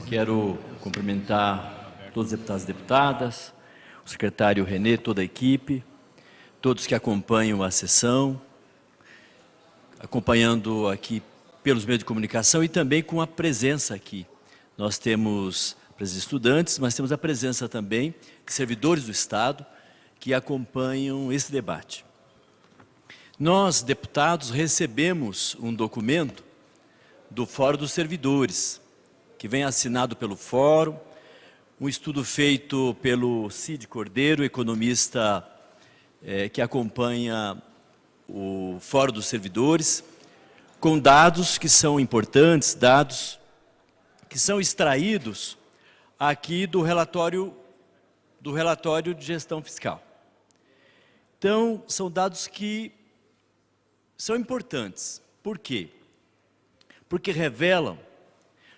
Quero cumprimentar todos os deputados e deputadas, o secretário Renê, toda a equipe, todos que acompanham a sessão, acompanhando aqui pelos meios de comunicação e também com a presença aqui. Nós temos presença de estudantes, mas temos a presença também de servidores do Estado que acompanham esse debate. Nós, deputados, recebemos um documento do Fórum dos Servidores, que vem assinado pelo Fórum, um estudo feito pelo Cid Cordeiro, economista que acompanha o Fórum dos Servidores, com dados que são importantes, dados que são extraídos aqui do relatório de gestão fiscal. Então, são dados que são importantes. Por quê? Porque revelam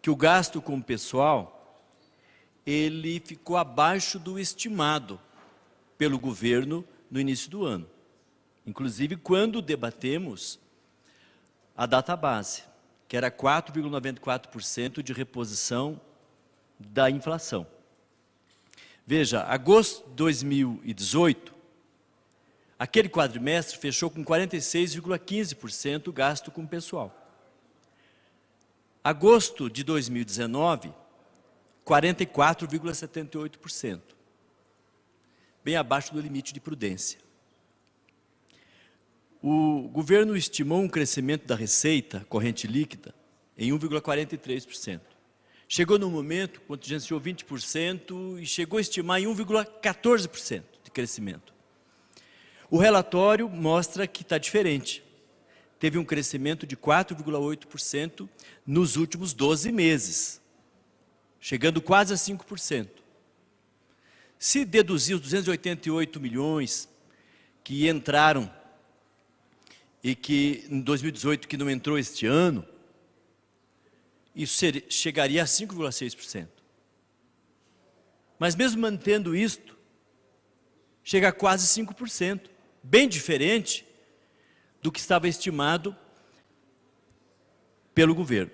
que o gasto com o pessoal, ele ficou abaixo do estimado pelo governo no início do ano. Inclusive, quando debatemos a database, que era 4,94% de reposição da inflação. Veja, agosto de 2018, aquele quadrimestre fechou com 46,15% gasto com o pessoal. Agosto de 2019, 44,78%, bem abaixo do limite de prudência. O governo estimou um crescimento da receita corrente líquida em 1,43%. Chegou no momento, contingenciou 20% e chegou a estimar em 1,14% de crescimento. O relatório mostra que está diferente. Teve um crescimento de 4,8% nos últimos 12 meses, chegando quase a 5%. Se deduzir os 288 milhões que entraram e que em 2018 que não entrou este ano, isso chegaria a 5,6%. Mas mesmo mantendo isto, chega a quase 5%, bem diferente do que estava estimado pelo governo.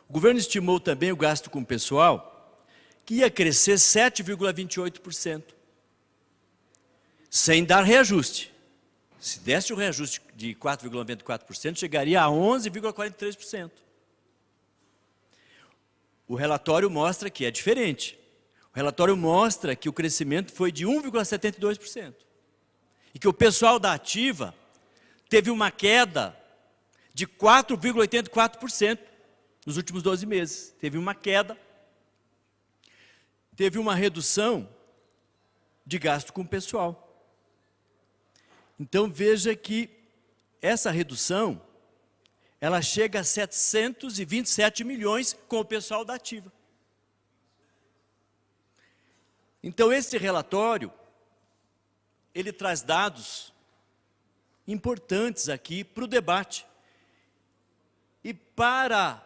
O governo estimou também o gasto com o pessoal, que ia crescer 7,28%, sem dar reajuste. Se desse o reajuste de 4,94%, chegaria a 11,43%. O relatório mostra que é diferente. O relatório mostra que o crescimento foi de 1,72%. E que o pessoal da ativa teve uma queda de 4,84% nos últimos 12 meses. Teve uma queda, teve uma redução de gasto com o pessoal. Então, veja que essa redução, ela chega a 727 milhões com o pessoal da ativa. Então, esse relatório, ele traz dados importantes aqui para o debate. E para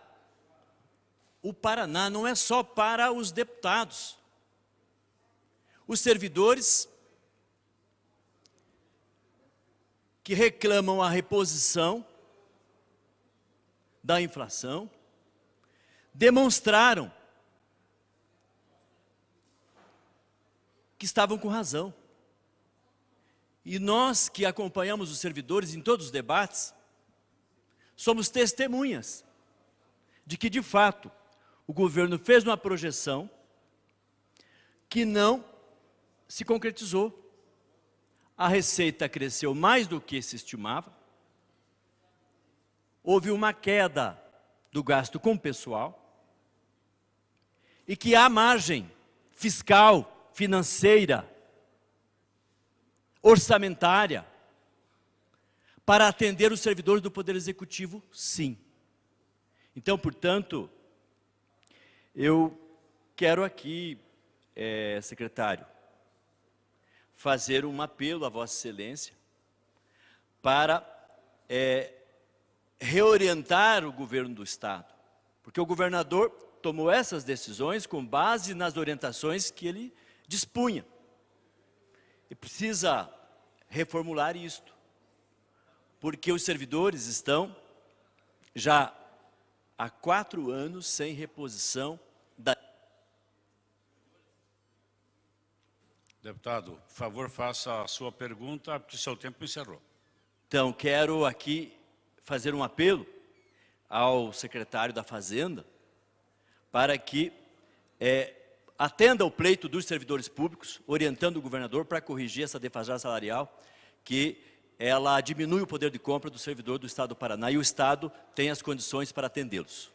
o Paraná, não é só para os deputados. Os servidores que reclamam a reposição da inflação demonstraram que estavam com razão. E nós que acompanhamos os servidores em todos os debates, somos testemunhas de que, de fato, o governo fez uma projeção que não se concretizou. A receita cresceu mais do que se estimava, houve uma queda do gasto com o pessoal, e que há margem fiscal, financeira, orçamentária, para atender os servidores do Poder Executivo, sim. Então, portanto, eu quero aqui, secretário, fazer um apelo a Vossa Excelência para reorientar o governo do Estado, porque o governador tomou essas decisões com base nas orientações que ele dispunha. E precisa reformular isto, porque os servidores estão já há 4 anos sem reposição da... Deputado, por favor, faça a sua pergunta, porque o seu tempo encerrou. Então, quero aqui fazer um apelo ao secretário da Fazenda para que atenda ao pleito dos servidores públicos, orientando o governador para corrigir essa defasagem salarial, que ela diminui o poder de compra do servidor do Estado do Paraná e o Estado tem as condições para atendê-los.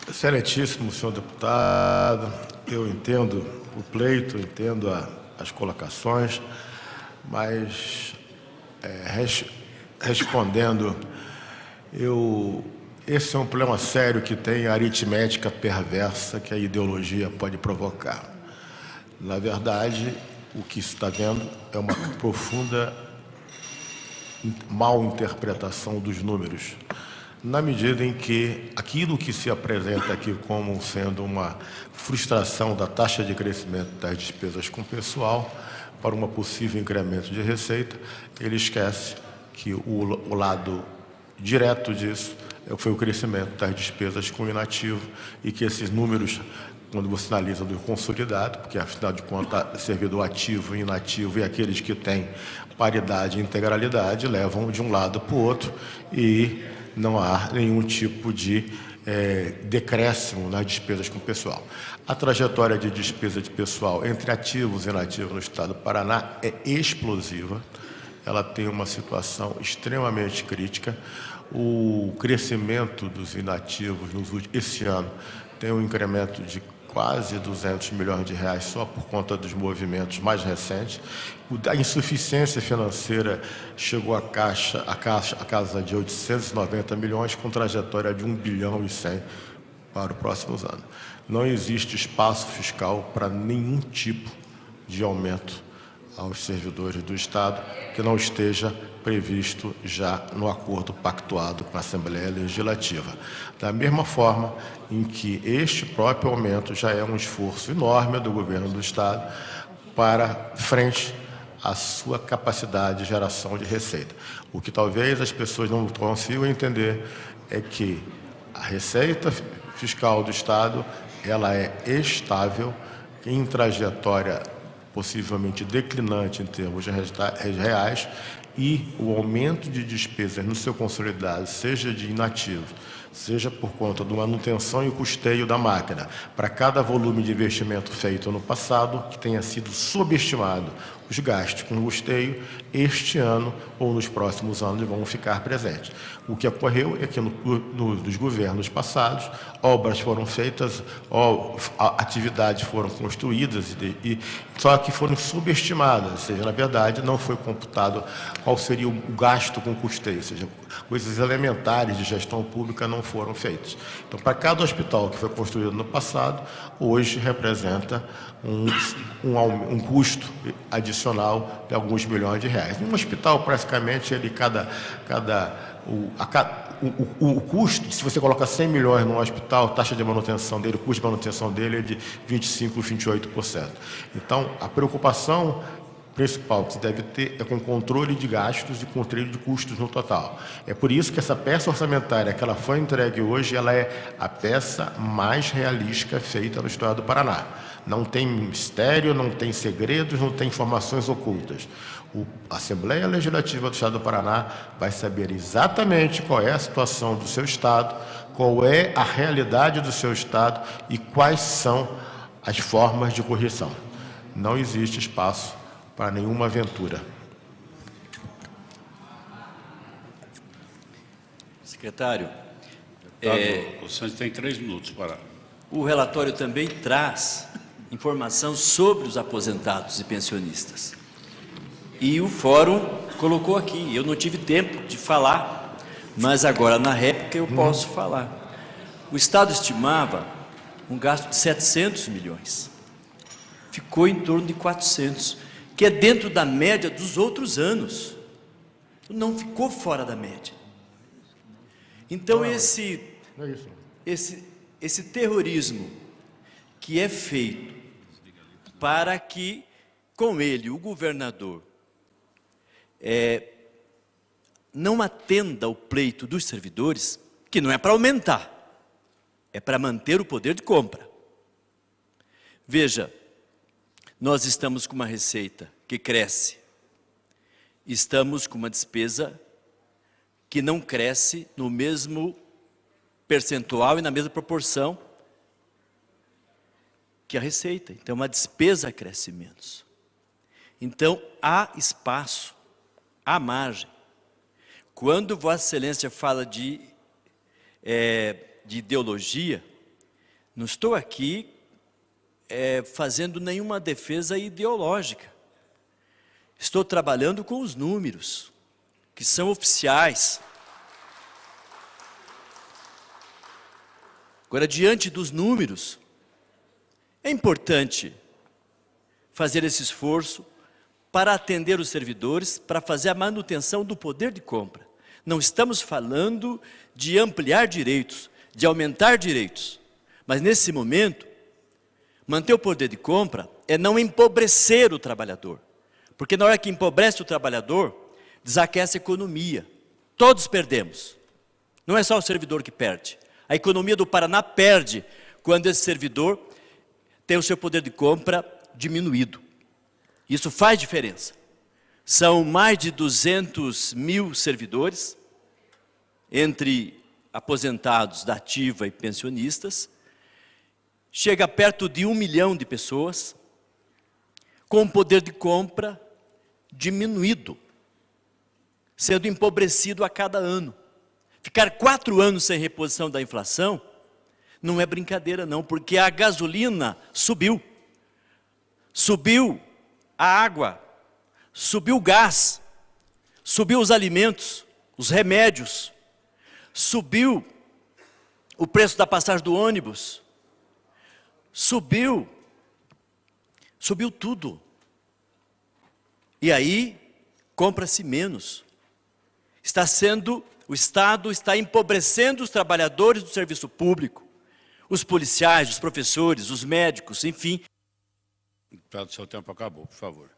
Excelentíssimo senhor deputado, eu entendo o pleito, entendo as colocações, mas respondendo, esse é um problema sério que tem a aritmética perversa que a ideologia pode provocar. Na verdade, o que se está vendo é uma profunda mal interpretação dos números, na medida em que aquilo que se apresenta aqui como sendo uma frustração da taxa de crescimento das despesas com pessoal para um possível incremento de receita, ele esquece que o lado direto disso foi o crescimento das despesas com inativo e que esses números, quando você analisa do consolidado, porque afinal de contas, servidor ativo e inativo e aqueles que têm paridade e integralidade levam de um lado para o outro e não há nenhum tipo de decréscimo nas despesas com pessoal. A trajetória de despesa de pessoal entre ativos e inativos no Estado do Paraná é explosiva, ela tem uma situação extremamente crítica. O crescimento dos inativos esse ano tem um incremento de quase 200 milhões de reais só por conta dos movimentos mais recentes. A insuficiência financeira chegou à casa de 890 milhões, com trajetória de 1 bilhão e 100 para os próximos anos. Não existe espaço fiscal para nenhum tipo de aumento aos servidores do Estado que não esteja previsto já no acordo pactuado com a Assembleia Legislativa. Da mesma forma em que este próprio aumento já é um esforço enorme do governo do Estado para frente à sua capacidade de geração de receita. O que talvez as pessoas não consigam entender é que a receita fiscal do Estado ela é estável, em trajetória possivelmente declinante em termos de reais, e o aumento de despesas no seu consolidado, seja de inativos, seja por conta da manutenção e custeio da máquina, para cada volume de investimento feito no passado, que tenha sido subestimado, os gastos com custeio, este ano ou nos próximos anos vão ficar presentes. O que ocorreu é que nos governos passados, obras foram feitas, atividades foram construídas, só que foram subestimadas, ou seja, na verdade, não foi computado qual seria o gasto com custeio, ou seja, coisas elementares de gestão pública não foram feitas. Então, para cada hospital que foi construído no passado, hoje representa um custo adicional de alguns milhões de reais. Um hospital, praticamente, o custo, se você coloca 100 milhões num hospital, a taxa de manutenção dele, o custo de manutenção dele é de 25%, 28%. Então, a preocupação principal que se deve ter é com controle de gastos e controle de custos no total. É por isso que essa peça orçamentária que ela foi entregue hoje, ela é a peça mais realística feita no Estado do Paraná. Não tem mistério, não tem segredos, não tem informações ocultas. A Assembleia Legislativa do Estado do Paraná vai saber exatamente qual é a situação do seu Estado, qual é a realidade do seu Estado e quais são as formas de correção. Não existe espaço para nenhuma aventura. Secretário, o senhor tem 3 minutos para... O relatório também traz informação sobre os aposentados e pensionistas. E o Fórum colocou aqui, eu não tive tempo de falar, mas agora na réplica eu posso falar. O Estado estimava um gasto de 700 milhões. Ficou em torno de 400, que é dentro da média dos outros anos. Não ficou fora da média. Então esse terrorismo que é feito para que, com ele, o governador não atenda ao pleito dos servidores, que não é para aumentar, é para manter o poder de compra. Veja, nós estamos com uma receita que cresce, estamos com uma despesa que não cresce no mesmo percentual e na mesma proporção que a receita. Então, a despesa cresce menos. Então, há espaço, há margem. Quando Vossa Excelência fala de ideologia, não estou aqui fazendo nenhuma defesa ideológica. Estou trabalhando com os números, que são oficiais. Agora, diante dos números, é importante fazer esse esforço para atender os servidores, para fazer a manutenção do poder de compra. Não estamos falando de ampliar direitos, de aumentar direitos, mas nesse momento, manter o poder de compra é não empobrecer o trabalhador, porque na hora que empobrece o trabalhador, desaquece a economia. Todos perdemos. Não é só o servidor que perde. A economia do Paraná perde quando esse servidor tem o seu poder de compra diminuído. Isso faz diferença. São mais de 200 mil servidores, entre aposentados da ativa e pensionistas. Chega perto de 1 milhão de pessoas com o poder de compra diminuído, sendo empobrecido a cada ano. Ficar 4 anos sem reposição da inflação não é brincadeira não, porque a gasolina subiu, subiu a água, subiu o gás, subiu os alimentos, os remédios, subiu o preço da passagem do ônibus, subiu tudo. E aí, compra-se menos. O Estado está empobrecendo os trabalhadores do serviço público, os policiais, os professores, os médicos, enfim. Deputado, seu tempo acabou, por favor.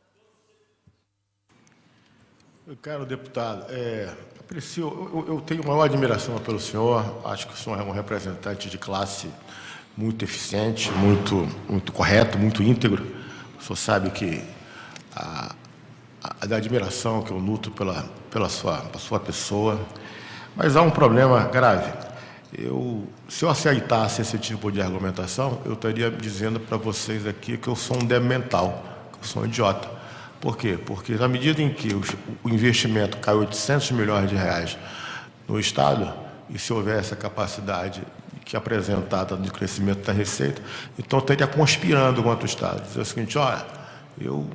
Caro deputado, eu tenho maior admiração pelo senhor, acho que o senhor é um representante de classe muito eficiente, muito correto, muito íntegro. O senhor sabe que a admiração que eu nutro pela sua pessoa, mas há um problema grave. Se eu aceitasse esse tipo de argumentação, eu estaria dizendo para vocês aqui que eu sou um débil mental, que eu sou um idiota. Por quê? Porque na medida em que o investimento cai 800 milhões de reais no Estado, e se houver essa capacidade que é apresentada de crescimento da receita, então eu estaria conspirando contra o Estado. Dizer o seguinte, olha, eu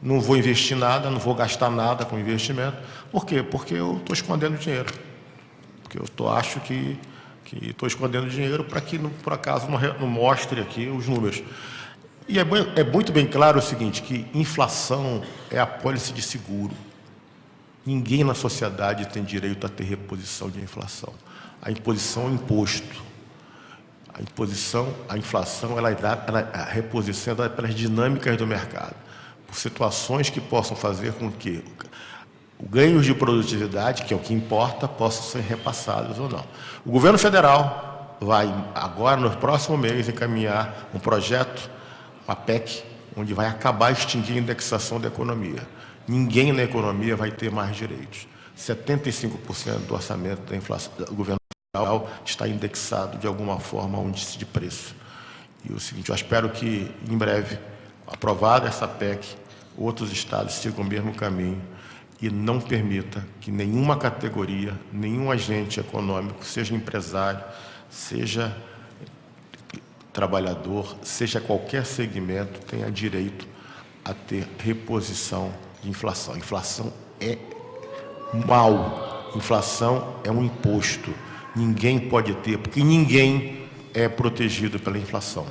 não vou investir nada, não vou gastar nada com investimento. Por quê? Porque eu estou escondendo dinheiro. Porque eu acho que estou escondendo dinheiro para que, por acaso, não mostre aqui os números. E é muito bem claro o seguinte, que inflação é a apólice de seguro. Ninguém na sociedade tem direito a ter reposição de inflação. A imposição é um imposto. A inflação, a reposição é dada pelas dinâmicas do mercado, por situações que possam fazer com que o ganho de produtividade, que é o que importa, possam ser repassados ou não. O governo federal vai, agora, no próximo mês, encaminhar um projeto, uma PEC, onde vai acabar extinguir a indexação da economia. Ninguém na economia vai ter mais direitos. 75% do orçamento da inflação do governo federal está indexado, de alguma forma, a um índice de preço. E o seguinte, eu espero que, em breve, aprovada essa PEC, outros estados sigam o mesmo caminho e não permita que nenhuma categoria, nenhum agente econômico, seja empresário, seja trabalhador, seja qualquer segmento, tenha direito a ter reposição de inflação. Inflação é mal, inflação é um imposto. Ninguém pode ter, porque ninguém é protegido pela inflação.